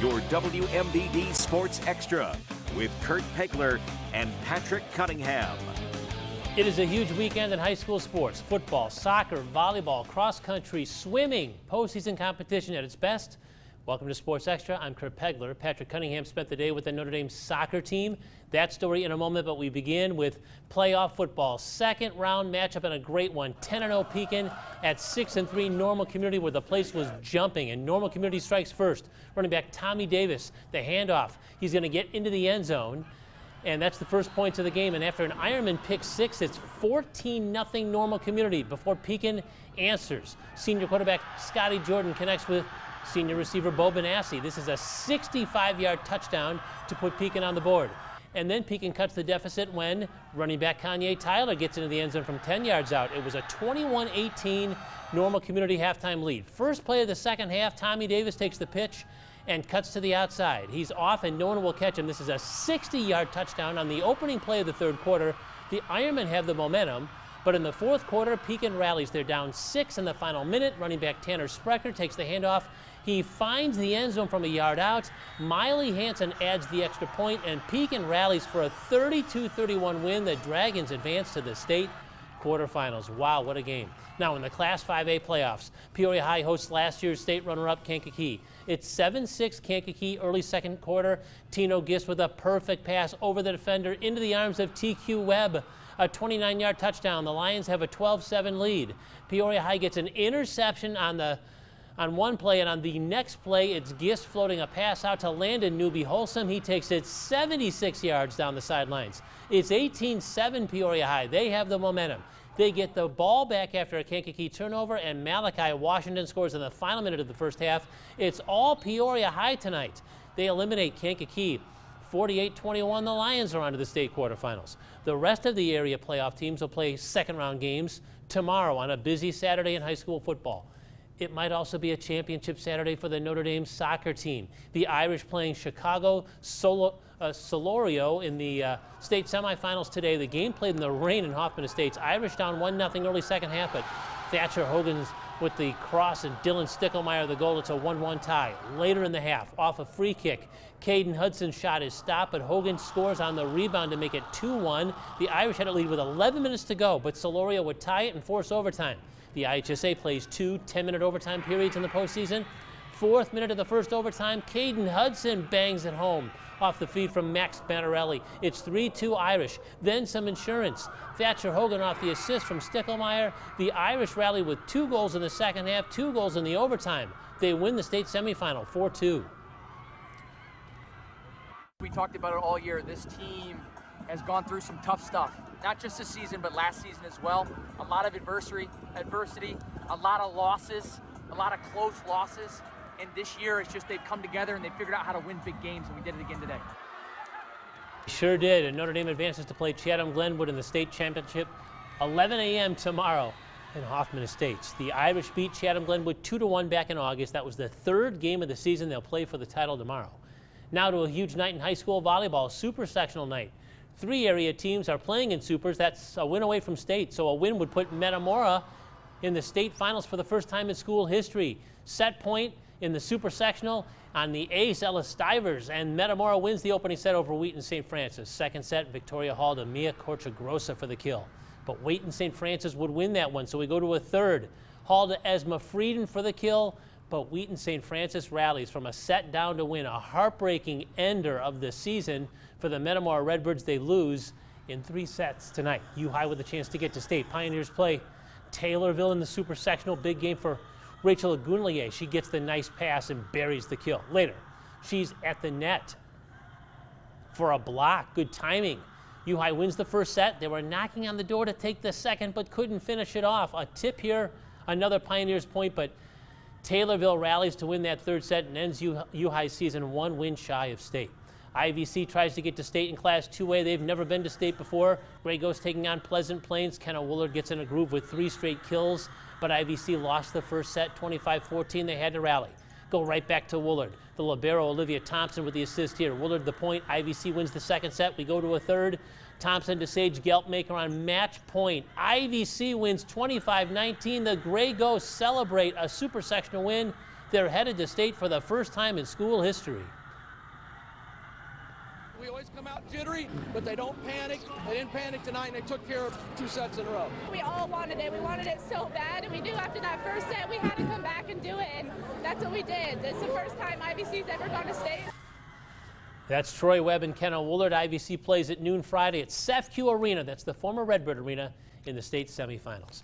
your WMBD Sports Extra with Kurt Pegler and Patrick Cunningham. It is a huge weekend in high school sports. Football, soccer, volleyball, cross country, swimming, postseason competition at its best. Welcome to Sports Extra. I'm Kurt Pegler. Patrick Cunningham spent the day with the Notre Dame soccer team. That story in a moment, but we begin with playoff football. Second round matchup and a great one. 10-0 PEKIN at 6-3 Normal Community, where the place was jumping, and Normal Community strikes first. Running back Tommy Davis, the handoff. He's going to get into the end zone, and that's the first points of the game. And after an Ironman pick six, it's 14-0 Normal Community before PEKIN answers. Senior quarterback Scotty Jordan connects with senior receiver Bo Benassi. This is a 65-yard touchdown to put PEKIN on the board. And then PEKIN cuts the deficit when running back Kanye Tyler gets into the end zone from 10 yards out. It was a 21-18 Normal Community halftime lead. First play of the second half, Tommy Davis takes the pitch and cuts to the outside. He's off and no one will catch him. This is a 60-yard touchdown on the opening play of the third quarter. The Ironmen have the momentum, but in the fourth quarter, PEKIN rallies. They're down 6 in the final minute. Running back Tanner Sprecher takes the handoff. He finds the end zone from a yard out. Miley Hansen adds the extra point, and PEKIN rallies for a 32-31 win. The Dragons advance to the state quarterfinals. Wow, what a game. Now in the Class 5A playoffs, Peoria High hosts last year's state runner-up Kankakee. It's 7-6 Kankakee early second quarter. Tino Gist with a perfect pass over the defender into the arms of TQ Webb. A 29-yard touchdown. The Lions have a 12-7 lead. Peoria High gets an interception on one play, and on the next play, it's Gist floating a pass out to Landon Newby Wholesome. He takes it 76 yards down the sidelines. It's 18-7 Peoria High. They have the momentum. They get the ball back after a Kankakee turnover, and Malachi Washington scores in the final minute of the first half. It's all Peoria High tonight. They eliminate Kankakee. 48-21, the Lions are on to the state quarterfinals. The rest of the area playoff teams will play second-round games tomorrow on a busy Saturday in high school football. It might also be a championship Saturday for the Notre Dame soccer team. The Irish playing Chicago Solorio in the state semifinals today. The game played in the rain in Hoffman Estates. Irish down 1-0 early second half, but Thatcher Hogan's with the cross and Dylan Stickelmeyer the goal. It's a 1-1 tie. Later in the half, off a free kick, Caden Hudson's shot is stopped, but Hogan scores on the rebound to make it 2-1. The Irish had a lead with 11 minutes to go, but Solorio would tie it and force overtime. The IHSA plays 2 10-minute overtime periods in the postseason. Fourth minute of the first overtime, Caden Hudson bangs it home off the feed from Max Banarelli. It's 3-2 Irish. Then some insurance. Thatcher Hogan off the assist from Stickelmeyer. The Irish rally with 2 goals in the second half, 2 goals in the overtime. They win the state semifinal 4-2. We talked about it all year. This team has gone through some tough stuff, not just this season, but last season as well. A lot of adversity, a lot of losses, a lot of close losses. And this year, it's just they've come together and they figured out how to win big games, and we did it again today. Sure did, and Notre Dame advances to play Chatham Glenwood in the state championship 11 a.m. tomorrow in Hoffman Estates. The Irish beat Chatham Glenwood 2-1 back in August. That was the third game of the season. They'll play for the title tomorrow. Now to a huge night in high school volleyball, super sectional night. 3 area teams are playing in supers. That's a win away from state, so a win would put Metamora in the state finals for the first time in school history. Set point in the super sectional on the ace Ella Stivers, and Metamora wins the opening set over Wheaton St. Francis. Second set, Victoria Hall to Mia Corchagrosa for the kill. But Wheaton St. Francis would win that one, so we go to a third. Hall to Esma Frieden for the kill, but Wheaton St. Francis rallies from a set down to win. A heartbreaking ender of the season for the Metamora Redbirds. They lose in 3 sets tonight. U-High with a chance to get to state. Pioneers play Taylorville in the super sectional. Big game for Rachel Agunlier. She gets the nice pass and buries the kill. Later, she's at the net for a block. Good timing. U-High wins the first set. They were knocking on the door to take the second, but couldn't finish it off. A tip here, another Pioneers point, but Taylorville rallies to win that third set and ends U-High's season 1 win shy of state. IVC tries to get to state in Class 2A. They've never been to state before. Grey Ghost taking on Pleasant Plains. Kenna Woolard gets in a groove with 3 straight kills, but IVC lost the first set 25-14. They had to rally. Go right back to Woolard. The libero Olivia Thompson with the assist here. Woolard the point. IVC wins the second set. We go to a third. Thompson to Sage Geltmaker on match point. IVC wins 25-19. The Grey Ghosts celebrate a super sectional win They're headed to state for the first time in school history. We always come out jittery, but they don't panic. They didn't panic tonight, and they took care of 2 sets in a row. We all wanted it. We wanted it so bad, and we knew after that first set we had to come back and do it, and that's what we did. It's the first time IVC's ever gone to state. That's Troy Webb and Kenna Woolard. IVC plays at noon Friday at SEFQ Arena. That's the former Redbird Arena in the state semifinals.